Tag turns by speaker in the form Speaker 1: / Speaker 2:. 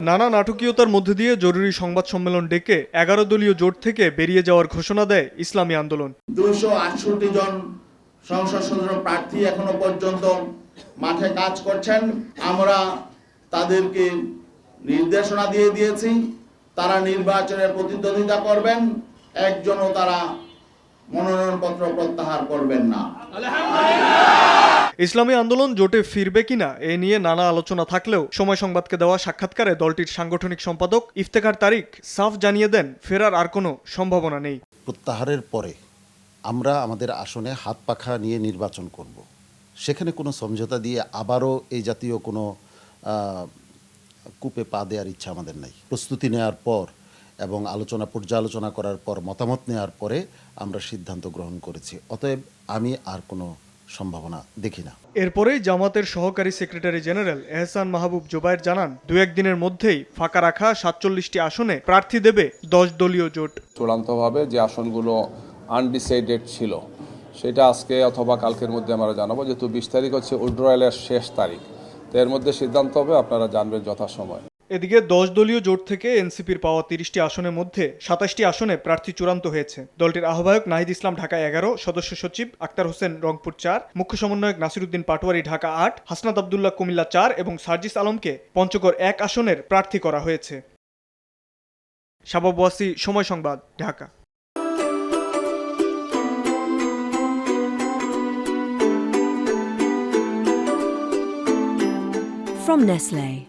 Speaker 1: নানা নাটকীয়তার মধ্যে দিয়ে জরুরি সংবাদ সম্মেলন ডেকে 11 দলীয় জোট থেকে বেরিয়ে যাওয়ার ঘোষণা দেয় ইসলামী আন্দোলন।
Speaker 2: 268 জন সংসদ সদস্য প্রার্থী এখনো পর্যন্ত মাঠে কাজ করছেন। আমরা তাদেরকে নির্দেশনা দিয়ে দিয়েছি, তারা নির্বাচনে প্রতিদ্বন্দ্বিতা করবেন, একজনও তারা মনোনয়নপত্র প্রত্যাহার করবেন না।
Speaker 1: ইসলামী আন্দোলন জোটে ফিরবে কিনা এ নিয়ে নানা আলোচনা থাকলেও সময় সংবাদকে দেওয়া সাক্ষাৎকারে দলটির সাংগঠনিক সম্পাদক ইফতেখার তারিক সাফ জানিয়ে দেন, ফেরার আর কোনো সম্ভাবনা নেই।
Speaker 3: প্রত্যাহারের পরে আমরা আমাদের আসনে হাত পাখা নিয়ে নির্বাচন করব। সেখানে কোনো সমঝোতা দিয়ে আবারও এই জাতীয় কোনো কূপে পা দেওয়ার ইচ্ছা আমাদের নাই। প্রস্তুতি নেওয়ার পর এবং পর্যালোচনা করার পর মতামত নেওয়ার পরে আমরা সিদ্ধান্ত গ্রহণ করেছি। অতএব আমি আর কোনো সম্ভাবনা দেখি না।
Speaker 1: এরপরেই জামাতের সহকারী সেক্রেটারি জেনারেল এহসান মাহবুব জোবায়ের জানান, 2-1 দিনের মধ্যেই ফাঁকা রাখা 47টি আসনে প্রার্থী দেবে 10 দলীয় জোট।
Speaker 4: চূড়ান্তভাবে যে আসনগুলো আনডিসাইডেড ছিল সেটা আজকে অথবা কালকের মধ্যে আমরা জানাবো, যেহেতু 20 তারিখ হচ্ছে উইথড্রয়ালের শেষ তারিখ, তো এর মধ্যে সিদ্ধান্ত হবে, আপনারা জানবেন যথাসময়।
Speaker 1: এদিকে 10 দলীয় জোট থেকে এনসিপির পাওয়া 30টি আসনের মধ্যে 27টি আসনে প্রার্থী চূড়ান্ত হয়েছে। দলটির আহ্বায়ক নাহিদ ইসলাম ঢাকা 11, সদস্য সচিব আক্তার হোসেন রংপুর 4, মুখ্য সমন্বয়ক নাসিরউদ্দিন পাটোয়ারি ঢাকা 8, হাসনাত আবদুল্লাহ কুমিল্লা 4 এবং সার্জিস আলমকে পঞ্চগড় 1 আসনের প্রার্থী করা হয়েছে। শাবাব ওয়াসি, সময় সংবাদ, ঢাকা।
Speaker 5: From Nestlé.